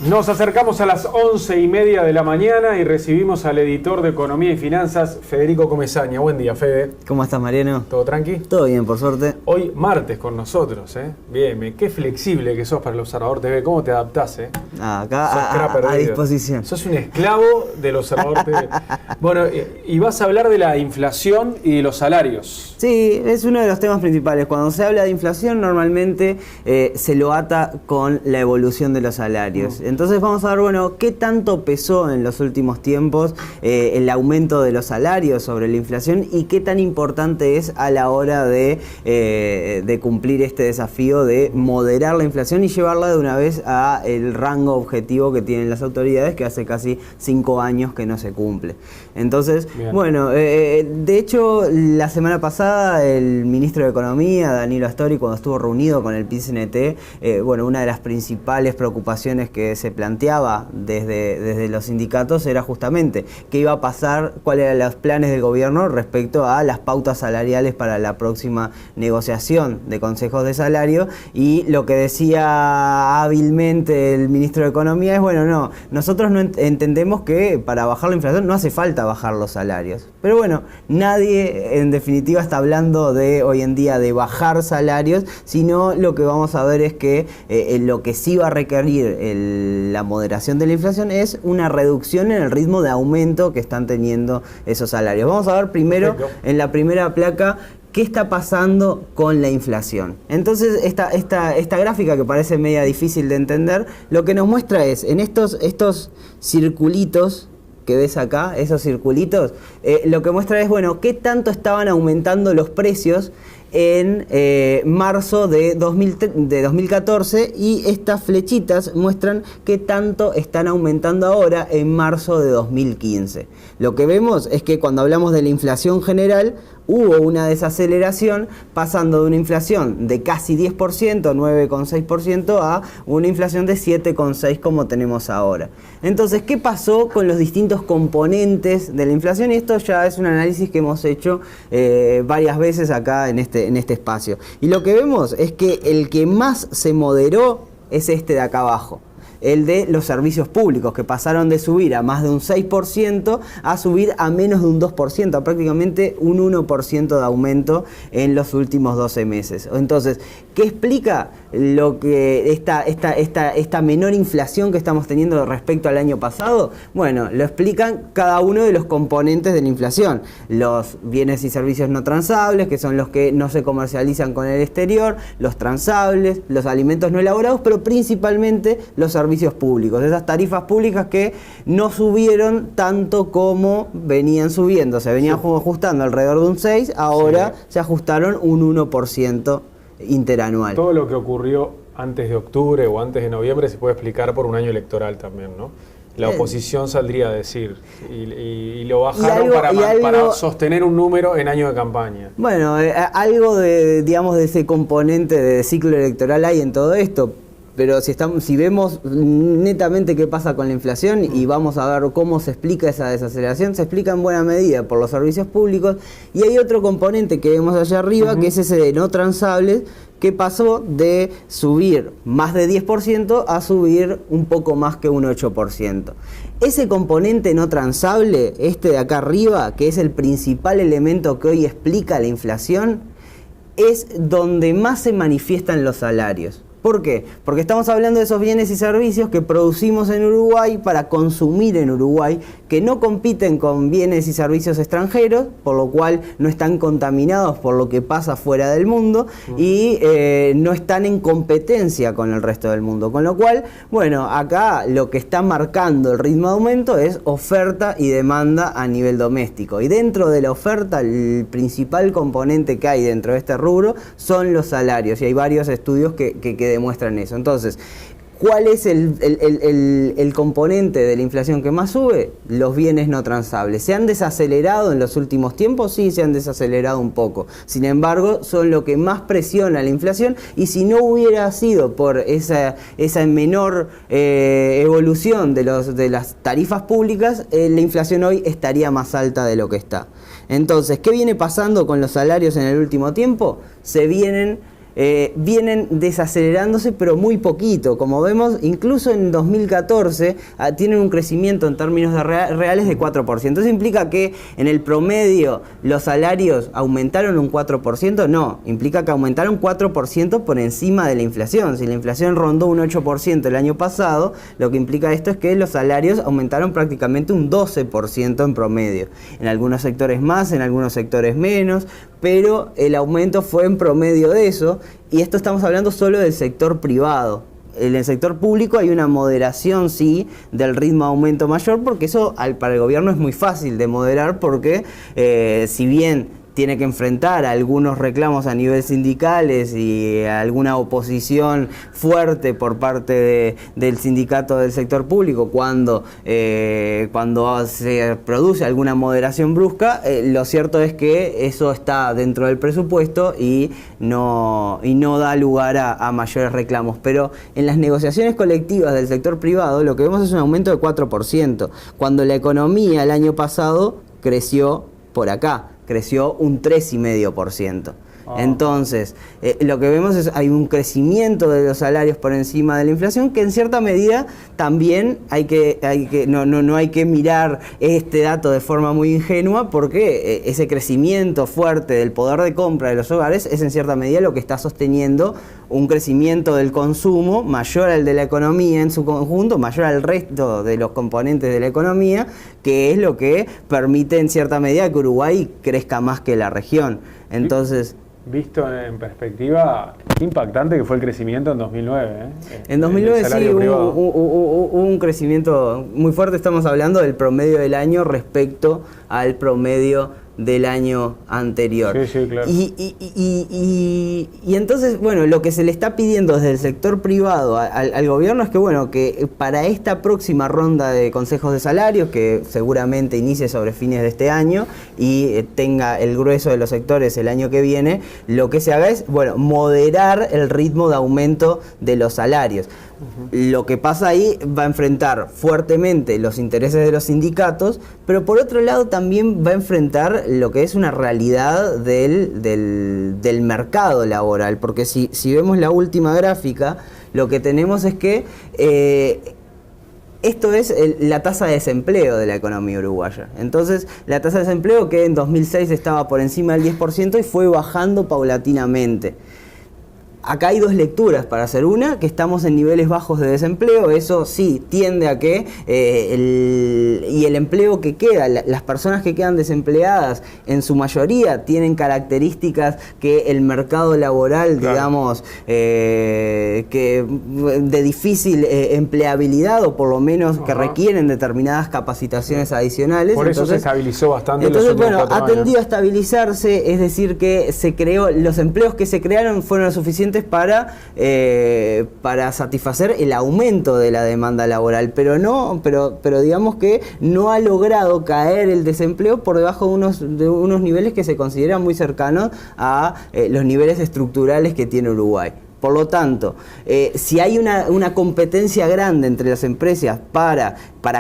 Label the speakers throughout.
Speaker 1: Nos acercamos a las 11:30 de la mañana y recibimos al editor de Economía y Finanzas, Federico Comesaña. Buen día, Fede.
Speaker 2: ¿Cómo estás, Mariano?
Speaker 1: ¿Todo tranqui?
Speaker 2: Todo bien, por suerte.
Speaker 1: Hoy martes con nosotros, ¿eh? Bien, qué flexible que sos para el Observador TV. ¿Cómo te adaptás, eh?
Speaker 2: Acá a disposición.
Speaker 1: Sos un esclavo del Observador TV. Bueno, y vas a hablar de la inflación y de los salarios.
Speaker 2: Sí, es uno de los temas principales. Cuando se habla de inflación, normalmente se lo ata con la evolución de los salarios. Entonces vamos a ver, bueno, qué tanto pesó en los últimos tiempos el aumento de los salarios sobre la inflación y qué tan importante es a la hora de cumplir este desafío de moderar la inflación y llevarla de una vez a el rango objetivo que tienen las autoridades, que hace casi 5 años que no se cumple. Entonces, bien. Bueno, de hecho, la semana pasada el ministro de Economía, Danilo Astori, cuando estuvo reunido con el PIT-CNT, bueno, una de las principales preocupaciones que se planteaba desde los sindicatos era justamente qué iba a pasar, cuáles eran los planes del gobierno respecto a las pautas salariales para la próxima negociación de consejos de salario, y lo que decía hábilmente el ministro de Economía es, bueno, no, nosotros no entendemos que para bajar la inflación no hace falta bajar los salarios. Pero bueno, nadie en definitiva está hablando de hoy en día de bajar salarios, sino lo que vamos a ver es que lo que sí va a requerir la moderación de la inflación es una reducción en el ritmo de aumento que están teniendo esos salarios. Vamos a ver primero, en la primera placa, ¿qué está pasando con la inflación? Entonces, esta gráfica, que parece media difícil de entender, lo que nos muestra es, en estos circulitos que ves acá, esos circulitos, lo que muestra es, bueno, qué tanto estaban aumentando los precios en marzo de 2014, y estas flechitas muestran qué tanto están aumentando ahora en marzo de 2015. Lo que vemos es que cuando hablamos de la inflación general, hubo una desaceleración, pasando de una inflación de casi 10%, 9,6%, a una inflación de 7,6% como tenemos ahora. Entonces, ¿qué pasó con los distintos componentes de la inflación? Y esto ya es un análisis que hemos hecho varias veces acá en este espacio. Y lo que vemos es que el que más se moderó es este de acá abajo, el de los servicios públicos, que pasaron de subir a más de un 6% a subir a menos de un 2%, a prácticamente un 1% de aumento en los últimos 12 meses. Entonces, ¿qué explica lo que esta menor inflación que estamos teniendo respecto al año pasado? Bueno, lo explican cada uno de los componentes de la inflación. Los bienes y servicios no transables, que son los que no se comercializan con el exterior, los transables, los alimentos no elaborados, pero principalmente los servicios públicos, esas tarifas públicas que no subieron tanto como venían subiendo, se venían ajustando alrededor de un 6%, ahora se ajustaron un 1% interanual.
Speaker 1: Todo lo que ocurrió antes de octubre o antes de noviembre se puede explicar por un año electoral también, ¿no? La oposición saldría a decir, y lo bajaron para sostener un número en año de campaña.
Speaker 2: Bueno, algo de ese componente de ciclo electoral hay en todo esto. Pero si vemos netamente qué pasa con la inflación y vamos a ver cómo se explica esa desaceleración, se explica en buena medida por los servicios públicos. Y hay otro componente que vemos allá arriba, que es ese de no transables, que pasó de subir más de 10% a subir un poco más que un 8%. Ese componente no transable, este de acá arriba, que es el principal elemento que hoy explica la inflación, es donde más se manifiestan los salarios. ¿Por qué? Porque estamos hablando de esos bienes y servicios que producimos en Uruguay para consumir en Uruguay, que no compiten con bienes y servicios extranjeros, por lo cual no están contaminados por lo que pasa fuera del mundo y no están en competencia con el resto del mundo. Con lo cual, bueno, acá lo que está marcando el ritmo de aumento es oferta y demanda a nivel doméstico. Y dentro de la oferta, el principal componente que hay dentro de este rubro son los salarios. Y hay varios estudios que demuestran eso. Entonces, ¿cuál es el componente de la inflación que más sube? Los bienes no transables. ¿Se han desacelerado en los últimos tiempos? Sí, se han desacelerado un poco. Sin embargo, son lo que más presiona la inflación, y si no hubiera sido por esa menor evolución de las tarifas públicas, la inflación hoy estaría más alta de lo que está. Entonces, ¿qué viene pasando con los salarios en el último tiempo? Se vienen vienen desacelerándose, pero muy poquito. Como vemos, incluso en 2014 tienen un crecimiento en términos de reales de 4%. ¿Eso implica que en el promedio los salarios aumentaron un 4%? No, implica que aumentaron 4% por encima de la inflación. Si la inflación rondó un 8% el año pasado, lo que implica esto es que los salarios aumentaron prácticamente un 12% en promedio. En algunos sectores más, en algunos sectores menos, pero el aumento fue en promedio de eso, y esto estamos hablando solo del sector privado. En el sector público hay una moderación, sí, del ritmo de aumento mayor, porque eso para el gobierno es muy fácil de moderar, porque si bien tiene que enfrentar algunos reclamos a nivel sindicales y alguna oposición fuerte por parte del sindicato del sector público cuando se produce alguna moderación brusca, lo cierto es que eso está dentro del presupuesto y no da lugar a mayores reclamos. Pero en las negociaciones colectivas del sector privado lo que vemos es un aumento de 4%, cuando la economía el año pasado creció por acá. Creció un 3,5%. Entonces, lo que vemos es hay un crecimiento de los salarios por encima de la inflación, que en cierta medida también no hay que mirar este dato de forma muy ingenua, porque ese crecimiento fuerte del poder de compra de los hogares es en cierta medida lo que está sosteniendo un crecimiento del consumo mayor al de la economía en su conjunto, mayor al resto de los componentes de la economía, que es lo que permite en cierta medida que Uruguay crezca más que la región. Entonces,
Speaker 1: visto en perspectiva, qué impactante que fue el crecimiento en 2009.
Speaker 2: En 2009 sí hubo un crecimiento muy fuerte. Estamos hablando del promedio del año respecto al promedio del año anterior.
Speaker 1: Sí, claro.
Speaker 2: Y entonces, bueno, lo que se le está pidiendo desde el sector privado al gobierno es que, bueno, que para esta próxima ronda de consejos de salarios, que seguramente inicie sobre fines de este año y tenga el grueso de los sectores el año que viene, lo que se haga es, bueno, moderar el ritmo de aumento de los salarios. Lo que pasa ahí va a enfrentar fuertemente los intereses de los sindicatos, pero por otro lado también va a enfrentar lo que es una realidad del mercado laboral, porque si vemos la última gráfica, lo que tenemos es que esto es la tasa de desempleo de la economía uruguaya. Entonces, la tasa de desempleo que en 2006 estaba por encima del 10% y fue bajando paulatinamente. Acá hay dos lecturas para hacer. Una, que estamos en niveles bajos de desempleo. Eso sí tiende a que el empleo que queda, las personas que quedan desempleadas, en su mayoría tienen características que el mercado laboral, claro, digamos, que de difícil empleabilidad, o por lo menos que requieren determinadas capacitaciones adicionales.
Speaker 1: Por eso se estabilizó bastante.
Speaker 2: Entonces, bueno, ha tendido a estabilizarse, es decir, que los empleos que se crearon fueron lo suficientes para satisfacer el aumento de la demanda laboral, pero digamos que no ha logrado caer el desempleo por debajo de unos niveles que se consideran muy cercanos a los niveles estructurales que tiene Uruguay. Por lo tanto, si hay una competencia grande entre las empresas para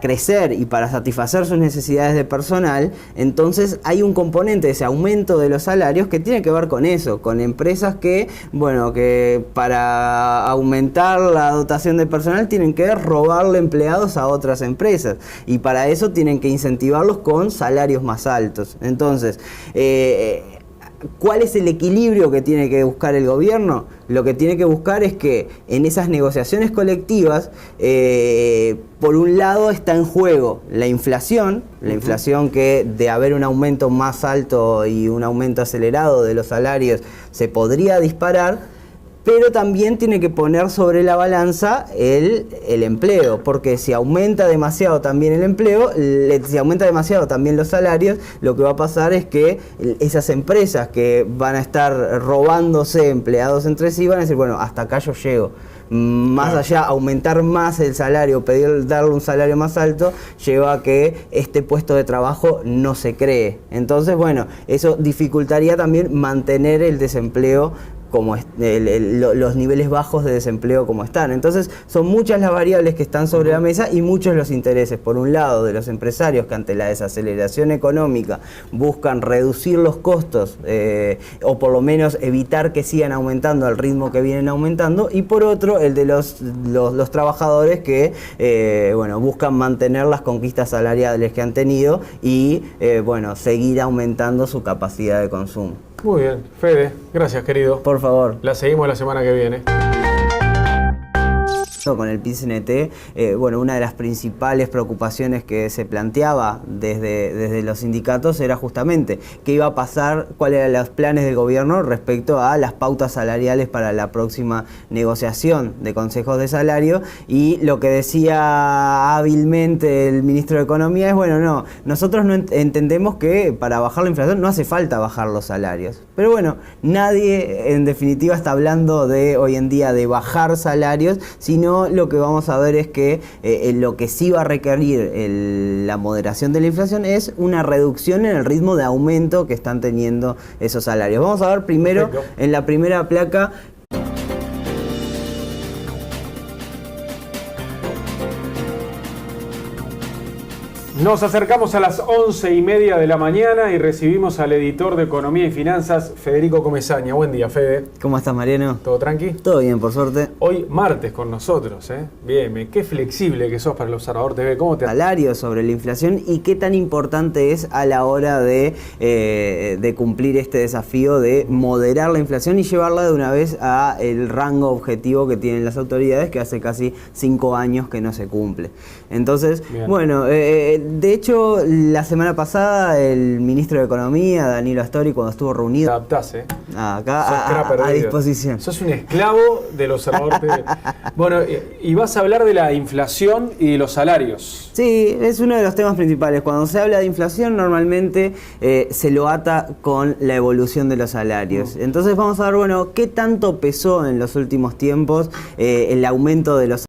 Speaker 2: crecer y para satisfacer sus necesidades de personal, entonces hay un componente de ese aumento de los salarios que tiene que ver con eso, con empresas que para aumentar la dotación de personal tienen que robarle empleados a otras empresas, y para eso tienen que incentivarlos con salarios más altos. Entonces, ¿cuál es el equilibrio que tiene que buscar el gobierno? Lo que tiene que buscar es que en esas negociaciones colectivas, por un lado está en juego la inflación que de haber un aumento más alto y un aumento acelerado de los salarios se podría disparar, pero también tiene que poner sobre la balanza el empleo, porque si aumenta demasiado también el empleo, si aumenta demasiado también los salarios, lo que va a pasar es que esas empresas que van a estar robándose empleados entre sí van a decir, bueno, hasta acá yo llego. Más allá, aumentar más el salario, darle un salario más alto, lleva a que este puesto de trabajo no se cree. Entonces, bueno, eso dificultaría también mantener el desempleo como los niveles bajos de desempleo como están. Entonces son muchas las variables que están sobre la mesa y muchos los intereses, por un lado, de los empresarios que ante la desaceleración económica buscan reducir los costos o por lo menos evitar que sigan aumentando al ritmo que vienen aumentando, y por otro el de los trabajadores que buscan mantener las conquistas salariales que han tenido y seguir aumentando su capacidad de consumo.
Speaker 1: Muy bien, Fede, gracias querido.
Speaker 2: Por favor.
Speaker 1: La seguimos la semana que viene.
Speaker 2: Con el PIT-CNT, una de las principales preocupaciones que se planteaba desde los sindicatos era justamente qué iba a pasar, cuáles eran los planes del gobierno respecto a las pautas salariales para la próxima negociación de consejos de salario, y lo que decía hábilmente el ministro de Economía es, nosotros no entendemos que para bajar la inflación no hace falta bajar los salarios. Pero nadie en definitiva está hablando hoy en día de bajar salarios, sino lo que vamos a ver es que lo que sí va a requerir la moderación de la inflación es una reducción en el ritmo de aumento que están teniendo esos salarios. Vamos a ver primero, en la primera placa,
Speaker 1: nos acercamos a las 11:30 de la mañana y recibimos al editor de Economía y Finanzas, Federico Comesaña. Buen día, Fede.
Speaker 2: ¿Cómo estás, Mariano?
Speaker 1: ¿Todo tranqui?
Speaker 2: Todo bien, por suerte.
Speaker 1: Hoy martes con nosotros, ¿eh? Bien, qué flexible que sos para el Observador TV. ¿Cómo te...
Speaker 2: Salario sobre la inflación y qué tan importante es a la hora de cumplir este desafío de moderar la inflación y llevarla de una vez a el rango objetivo que tienen las autoridades, que hace casi 5 años que no se cumple. Entonces, de hecho, la semana pasada el ministro de Economía, Danilo Astori, cuando estuvo reunido...
Speaker 1: Te adaptás, ¿eh?
Speaker 2: Acá a disposición.
Speaker 1: Sos un esclavo del Observador TV. Y vas a hablar de la inflación y de los salarios.
Speaker 2: Sí, es uno de los temas principales. Cuando se habla de inflación, normalmente se lo ata con la evolución de los salarios. Entonces vamos a ver, qué tanto pesó en los últimos tiempos el aumento de los